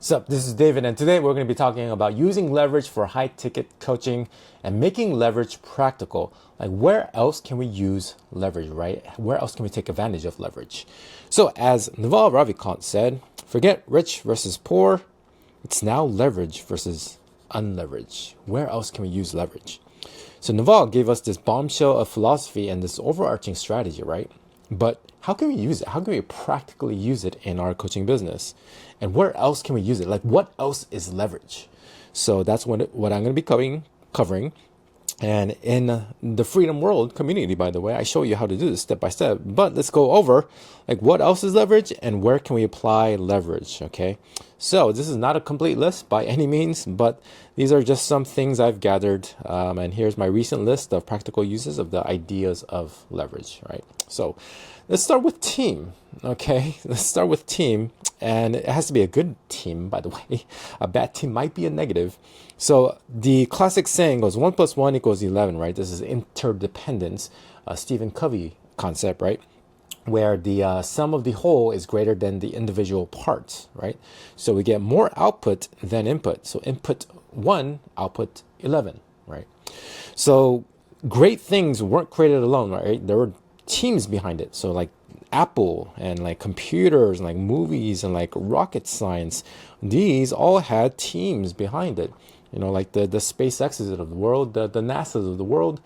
What's up? This is David, and today we're going to be talking about using leverage for high ticket coaching and making leverage practical. Like, where else can we use leverage, right? Where else can we take advantage of leverage? So, as Naval Ravikant said, forget rich versus poor. It's now leverage versus unleverage. Where else can we use leverage? So, Naval gave us this bombshell of philosophy and this overarching strategy, right? But how can we use it? How can we practically use it in our coaching business? And where else can we use it? Like, what else is leverage? So that's what I'm going to be covering. And in the Freedom World community, by the way, I show you how to do this step by step. But let's go over like what else is leverage and where can we apply leverage, okay? So this is not a complete list by any means, but these are just some things I've gathered. And here's my recent list of practical uses of the ideas of leverage, right? So let's start with team, okay? Let's start with team. And it has to be a good team, by the way. A bad team might be a negative. So the classic saying goes 1 + 1 = 11, right? This is interdependence, Stephen Covey concept, right? Where the sum of the whole is greater than the individual parts, right? So we get more output than input. So input 1, output 11, right? So great things weren't created alone, right? There were teams behind it. So like Apple and like computers and like movies and like rocket science, these all had teams behind it. You know, like the SpaceX's of the world, the NASA's of the world,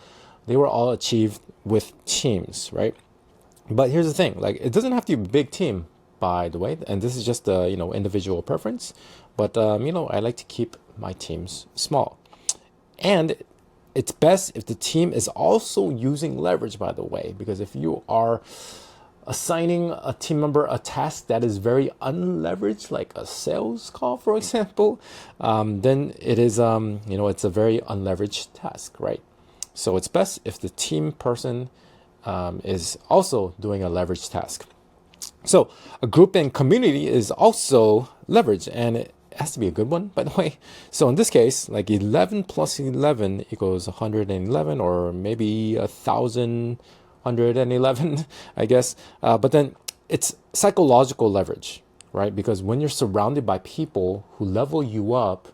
they were all achieved with teams, right? But here's the thing, like it doesn't have to be a big team, by the way, and this is just a individual preference. But I like to keep my teams small, and it's best if the team is also using leverage, by the way, because if you are assigning a team member a task that is very unleveraged, like a sales call, for example, then it is, it's a very unleveraged task, right? So it's best if the team person is also doing a leveraged task. So a group and community is also leverage, and it has to be a good one, by the way. So in this case, like 11 + 11 = 111, or maybe 1,111, I guess. But then it's psychological leverage, right? Because when you're surrounded by people who level you up,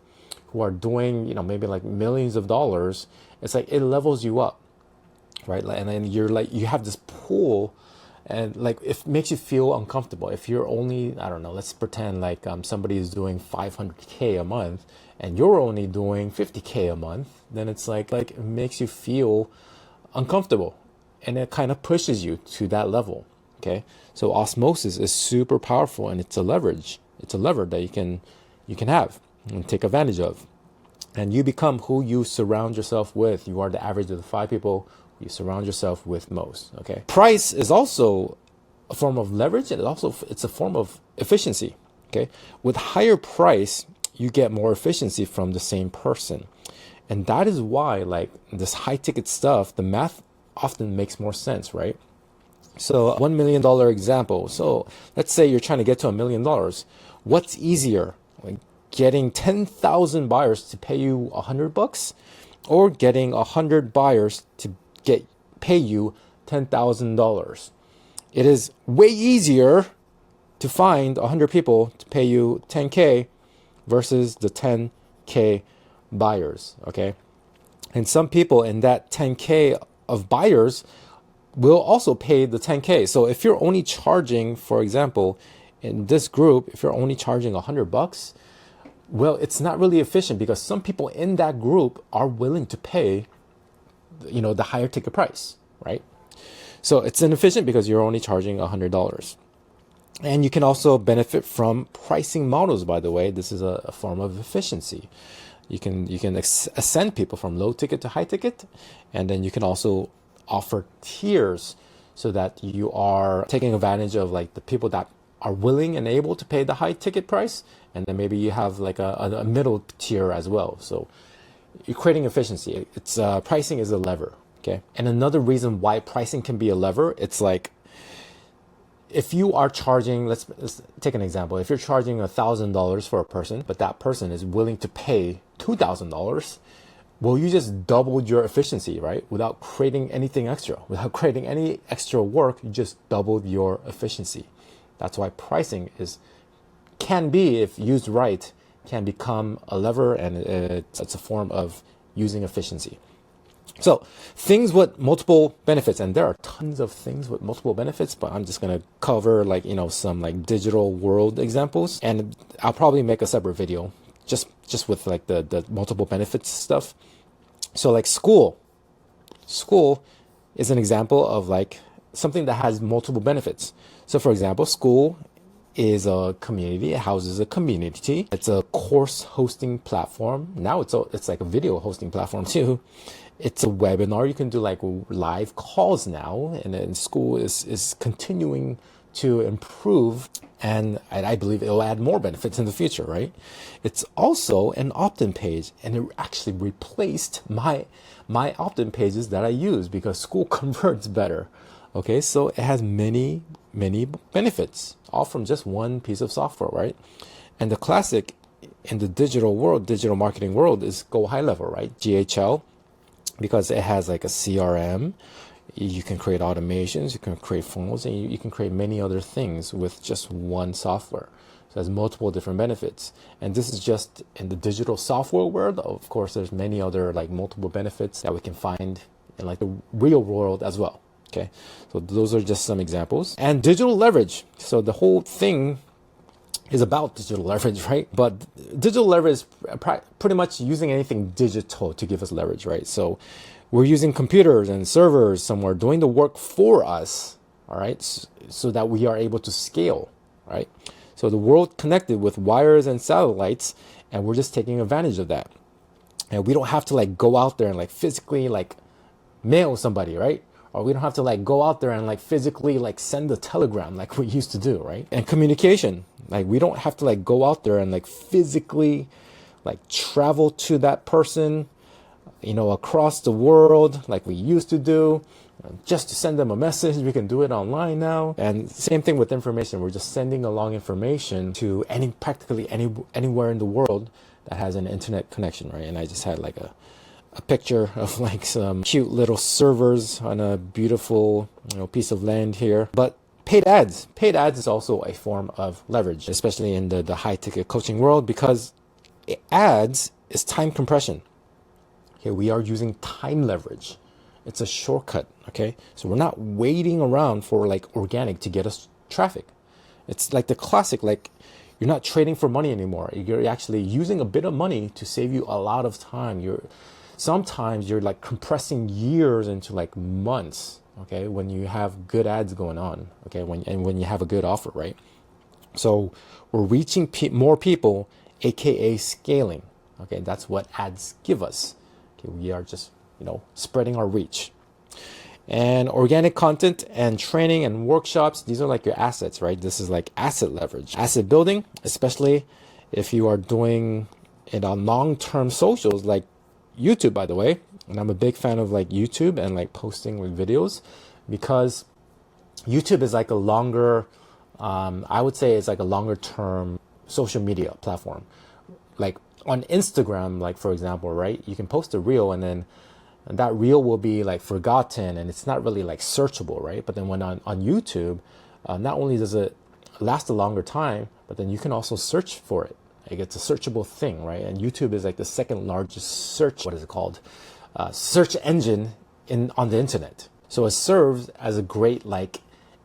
who are doing, maybe like millions of dollars, it's like it levels you up, right? And then you're like, you have this pool, and like it makes you feel uncomfortable. If you're only, I don't know, let's pretend like somebody is doing 500K a month and you're only doing 50K a month, then it's like it makes you feel uncomfortable, and it kind of pushes you to that level, okay? So osmosis is super powerful, and it's a leverage. It's a lever that you can have and take advantage of. And you become who you surround yourself with. You are the average of the 5 people you surround yourself with most, okay? Price is also a form of leverage, and it's a form of efficiency, okay? With higher price, you get more efficiency from the same person. And that is why, like, this high ticket stuff, the math often makes more sense, right? So $1 million example. So let's say you're trying to get to $1 million. What's easier? Like getting 10,000 buyers to pay you $100, or getting 100 buyers to pay you $10,000? It is way easier to find 100 people to pay you 10K versus the 10K buyers, okay? And some people in that 10K of buyers will also pay the 10K. So if you're only charging, for example, in this group, if you're only charging $100, well, it's not really efficient, because some people in that group are willing to pay, the higher ticket price, right? So it's inefficient because you're only charging $100. And you can also benefit from pricing models, by the way. This is a form of efficiency. You can ascend people from low ticket to high ticket, and then you can also offer tiers so that you are taking advantage of like the people that are willing and able to pay the high ticket price, and then maybe you have like a middle tier as well. So you're creating efficiency. It's pricing is a lever, okay? And another reason why pricing can be a lever, it's like if you are charging, let's take an example. If you're charging $1,000 for a person, but that person is willing to pay $2,000, well, you just doubled your efficiency, right? Without creating anything extra, without creating any extra work, you just doubled your efficiency. That's why pricing can be, if used right, can become a lever, and it's a form of using efficiency. So things with multiple benefits, and there are tons of things with multiple benefits, but I'm just going to cover like, some like digital world examples, and I'll probably make a separate video just with like the multiple benefits stuff. So like school is an example of like something that has multiple benefits. So for example, school is a community. It houses a community. It's a course hosting platform. Now it's like a video hosting platform too. It's a webinar. You can do like live calls now, and then school is continuing to improve, and I believe it'll add more benefits in the future, right? It's also an opt-in page, and it actually replaced my opt-in pages that I use because school converts better. Okay, so it has many benefits, all from just one piece of software, right? And the classic in the digital world, digital marketing world, is Go High Level, right? GHL, because it has like a CRM. You can create automations, you can create funnels, and you can create many other things with just one software. So it has multiple different benefits. And this is just in the digital software world. Of course, there's many other like multiple benefits that we can find in like the real world as well. Okay, so those are just some examples. And digital leverage. So the whole thing is about digital leverage, right? But digital leverage is pretty much using anything digital to give us leverage, right? So we're using computers and servers somewhere doing the work for us, all right? So that we are able to scale, right? So the world connected with wires and satellites, and we're just taking advantage of that. And we don't have to like go out there and like physically like mail somebody, right? Or we don't have to like go out there and like physically like send a telegram like we used to do, right? And communication, like we don't have to like go out there and like physically like travel to that person, across the world like we used to do, just to send them a message. We can do it online now. And same thing with information. We're just sending along information to practically anywhere in the world that has an internet connection, right? And I just had like a picture of like some cute little servers on a beautiful piece of land here. But paid ads is also a form of leverage, especially in the high ticket coaching world, because ads is time compression. Okay, we are using time leverage. It's a shortcut. Okay, so we're not waiting around for like organic to get us traffic. It's like the classic, like you're not trading for money anymore. You're actually using a bit of money to save you a lot of time. Sometimes you're like compressing years into like months, okay, when you have good ads going on, okay, when you have a good offer, right? So we're reaching more people, aka scaling, okay? That's what ads give us. Okay, we are just, spreading our reach. And organic content and training and workshops, these are like your assets, right? This is like asset leverage. Asset building, especially if you are doing it on long-term socials like YouTube, by the way. And I'm a big fan of like YouTube and like posting with videos, because YouTube is like a longer, I would say it's like a longer term social media platform. Like on Instagram, like for example, right? You can post a reel and then that reel will be like forgotten and it's not really like searchable, right? But then when on YouTube, not only does it last a longer time, but then you can also search for it. Like it's a searchable thing, right? And YouTube is like the second largest search, search engine on the internet. So it serves as a great like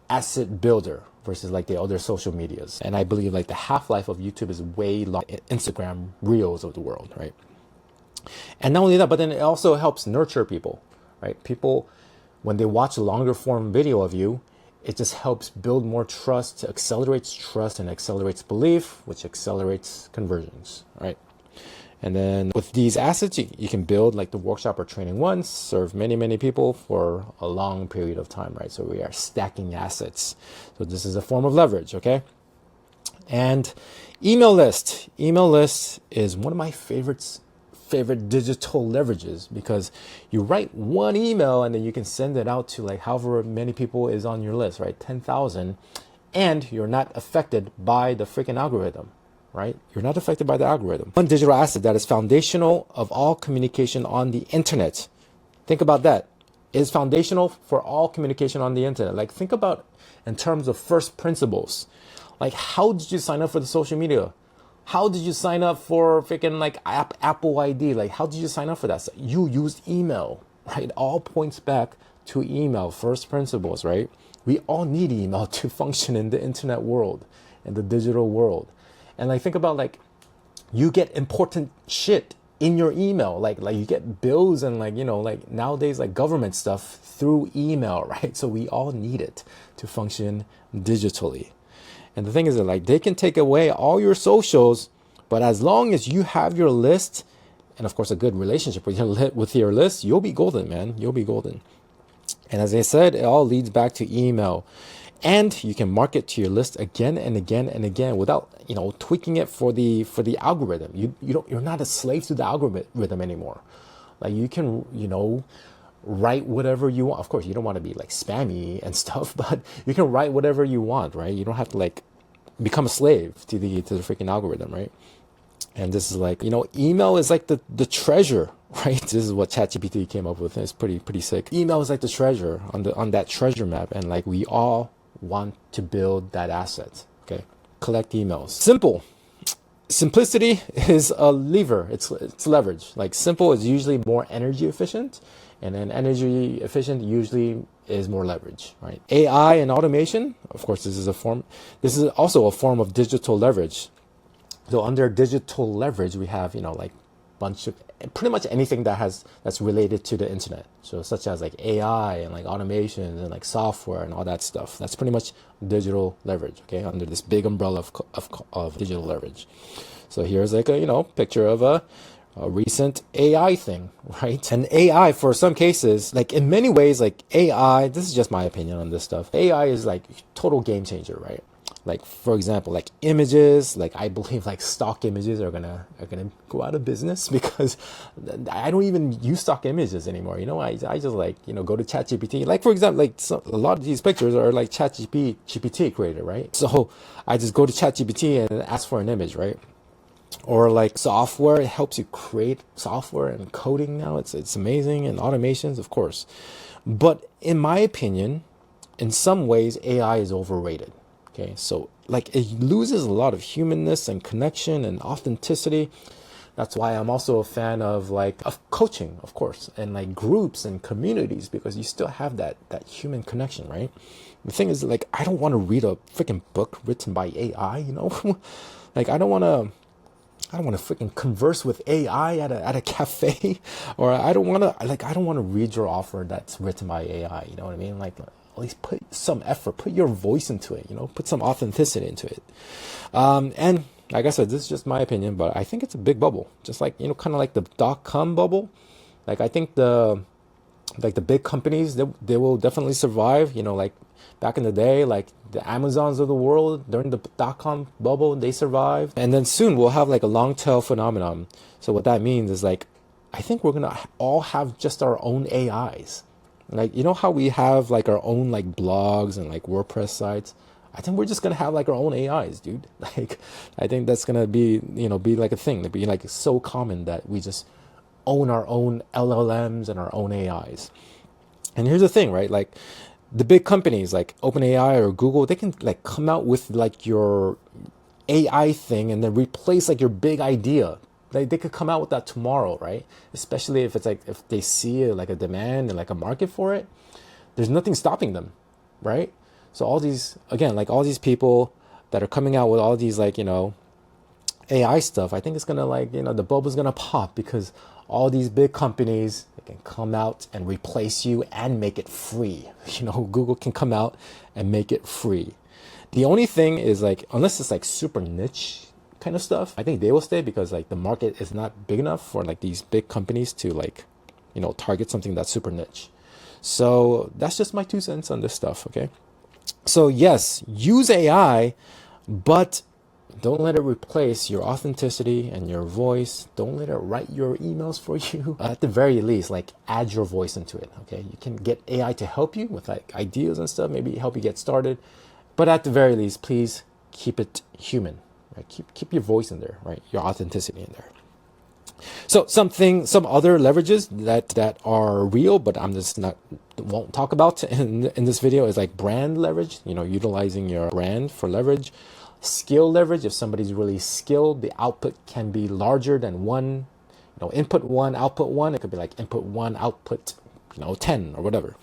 asset builder versus like the other social medias. And I believe like the half-life of YouTube is way longer. Instagram reels of the world, right? And not only that, but then it also helps nurture people, right? People, when they watch a longer form video of you, it just helps build more trust, accelerates trust and accelerates belief, which accelerates conversions, right? And then with these assets, you can build like the workshop or training once, serve many people for a long period of time, right? So we are stacking assets. So this is a form of leverage, okay? And email list. Email list is one of my favorite digital leverages, because you write one email and then you can send it out to like however many people is on your list, right? 10,000, and you're not affected by the freaking algorithm, right? You're not affected by the algorithm. One digital asset that is foundational of all communication on the internet. Think about that. It is foundational for all communication on the internet. Like think about in terms of first principles. Like, how did you sign up for the social media? How did you sign up for freaking like Apple ID? Like, how did you sign up for that? So you used email, right? All points back to email, first principles, right? We all need email to function in the internet world, in the digital world. And like, think about like, you get important shit in your email, like you get bills and like, you know, like nowadays like government stuff through email, right? So we all need it to function digitally. And the thing is that like they can take away all your socials, but as long as you have your list and of course a good relationship with your list, you'll be golden, man. You'll be golden. And as I said, it all leads back to email. And you can market to your list again and again and again without, you know, tweaking it for the algorithm. You're not a slave to the algorithm anymore. Like you can, you know, write whatever you want. Of course, you don't want to be like spammy and stuff, but you can write whatever you want, right? You don't have to like become a slave to the freaking algorithm, right? And this is like, you know, email is like the treasure, right? This is what ChatGPT came up with. And it's pretty sick. Email is like the treasure on that treasure map, and like we all want to build that asset. Okay, collect emails. Simple. Simplicity is a lever. It's leverage. Like simple is usually more energy efficient, and then energy efficient usually is more leverage, right? AI and automation, of course, this is also a form of digital leverage. So under digital leverage, we have, you know, like bunch of pretty much anything that's related to the internet. So such as like AI and like automation and like software and all that stuff. That's pretty much digital leverage, okay, under this big umbrella of digital leverage. So here's like a, you know, picture of a recent AI thing, right? And AI, for some cases, like in many ways, like AI, this is just my opinion on this stuff. AI is like total game changer, right? Like, for example, like images, like I believe like stock images are gonna go out of business because I don't even use stock images anymore. You know, I just like, you know, go to ChatGPT. Like, for example, like a lot of these pictures are like ChatGPT created, right? So I just go to ChatGPT and ask for an image, right? Or like software, it helps you create software and coding now. It's amazing, and automations, of course. But in my opinion, in some ways, AI is overrated. Okay, so like it loses a lot of humanness and connection and authenticity. That's why I'm also a fan of coaching, of course, and like groups and communities, because you still have that human connection, right? The thing is, like, I don't want to read a freaking book written by AI, you know? Like I don't want to freaking converse with AI at a cafe, or I don't want to read your offer that's written by AI. You know what I mean? Like, at least put some effort, put your voice into it, you know, put some authenticity into it. And like I said, this is just my opinion, but I think it's a big bubble, just like, you know, kind of like the .com bubble. Like I think the big companies, they will definitely survive, you know, like back in the day, like the Amazons of the world during the .com bubble, they survived. And then soon we'll have like a long tail phenomenon. So what that means is like, I think we're going to all have just our own AIs. Like, you know how we have like our own like blogs and like WordPress sites? I think we're just going to have like our own AIs, dude. Like, I think that's going to be, you know, be like a thing. To be like so common that we just own our own LLMs and our own AIs. And here's the thing, right? Like the big companies like OpenAI or Google, they can like come out with like your AI thing and then replace like your big idea. Like they could come out with that tomorrow, right? Especially if it's like, if they see like a demand and like a market for it, there's nothing stopping them, right? So all these, again, like all these people that are coming out with all these like, you know, AI stuff, I think it's gonna like, you know, the bubble's gonna pop because all these big companies, they can come out and replace you and make it free. You know, Google can come out and make it free. The only thing is like, unless it's like super niche kind of stuff, I think they will stay because like the market is not big enough for like these big companies to like, you know, target something that's super niche. So that's just my 2 cents on this stuff. Okay. So yes, use AI, but don't let it replace your authenticity and your voice. Don't let it write your emails for you. At the very least, like add your voice into it. Okay. You can get AI to help you with like ideas and stuff, maybe help you get started. But at the very least, please keep it human. Right? Keep your voice in there, right? Your authenticity in there. So some other leverages that are real, but I'm just won't talk about in this video is like brand leverage. You know, utilizing your brand for leverage. skill leverage. If somebody's really skilled, the output can be larger than one, input one, output one. It could be like input one, output, 10 or whatever.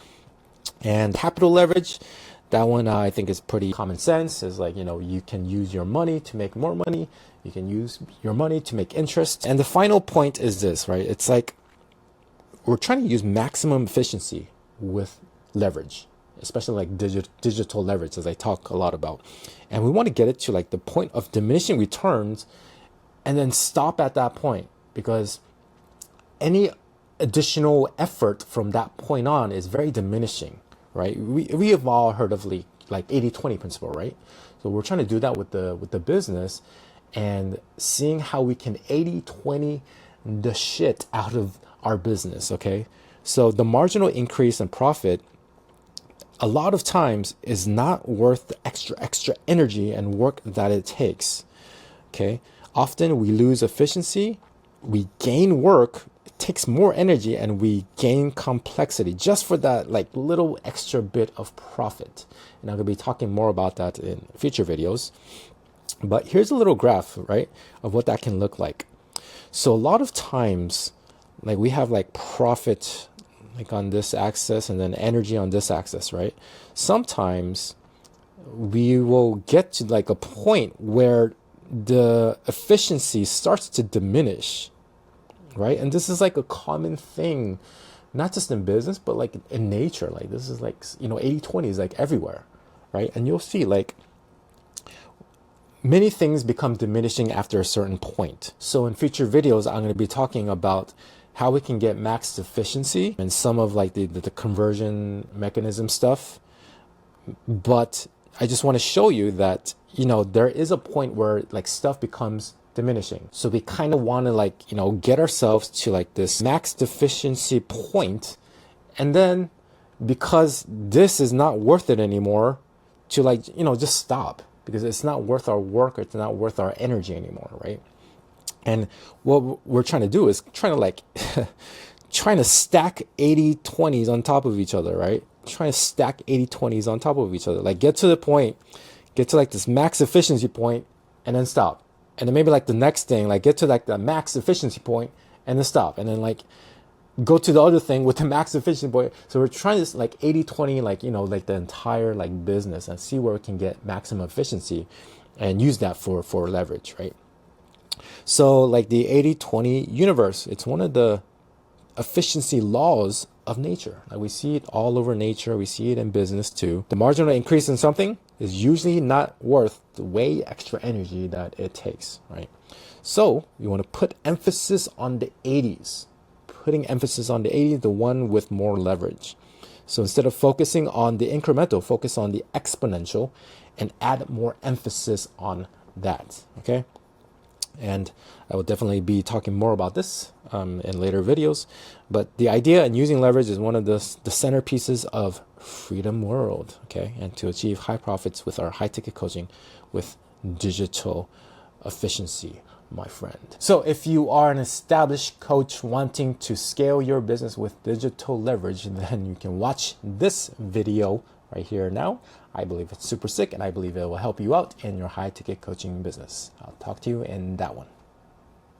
And capital leverage, that one I think is pretty common sense. Is like, you can use your money to make more money. You can use your money to make interest. And the final point is this, right? It's like we're trying to use maximum efficiency with leverage, especially like digital leverage, as I talk a lot about. And we want to get it to like the point of diminishing returns and then stop at that point, because any additional effort from that point on is very diminishing, right? We have all heard of like 80-20 principle, right? So we're trying to do that with the business, and seeing how we can 80-20 the shit out of our business, okay? So the marginal increase in profit a lot of times is not worth the extra energy and work that it takes, okay? Often we lose efficiency, we gain work, it takes more energy, and we gain complexity just for that like little extra bit of profit. And I'm gonna be talking more about that in future videos. But here's a little graph, right, of what that can look like. So a lot of times, like we have like profit like on this axis and then energy on this axis, right? Sometimes we will get to like a point where the efficiency starts to diminish, right? And this is like a common thing, not just in business, but like in nature. Like this is like, 80-20 is like everywhere, right? And you'll see like many things become diminishing after a certain point. So in future videos, I'm going to be talking about how we can get max efficiency and some of like the conversion mechanism stuff. But I just want to show you that, there is a point where like stuff becomes diminishing. So we kind of want to like, get ourselves to like this max efficiency point. And then because this is not worth it anymore, to like, just stop, because it's not worth our work, or it's not worth our energy anymore, right? And what we're trying to do is trying to stack 80-20s on top of each other, right? Trying to stack 80-20s on top of each other. Like get to the point, get to like this max efficiency point and then stop. And then maybe like the next thing, like get to like the max efficiency point and then stop. And then like go to the other thing with the max efficiency point. So we're trying to like 80-20, like, like the entire like business, and see where we can get maximum efficiency and use that for leverage, right? So like the 80-20 universe, it's one of the efficiency laws of nature. Like we see it all over nature. We see it in business too. The marginal increase in something is usually not worth the way extra energy that it takes, right? So you want to put emphasis on the 80s, putting emphasis on the 80s, the one with more leverage. So instead of focusing on the incremental, focus on the exponential and add more emphasis on that, okay? And I will definitely be talking more about this in later videos. But the idea in using leverage is one of the centerpieces of Freedom World, okay? And to achieve high profits with our high ticket coaching with digital efficiency, my friend. So if you are an established coach wanting to scale your business with digital leverage, then you can watch this video right here now. I believe it's super sick, and I believe it will help you out in your high ticket coaching business. I'll talk to you in that one.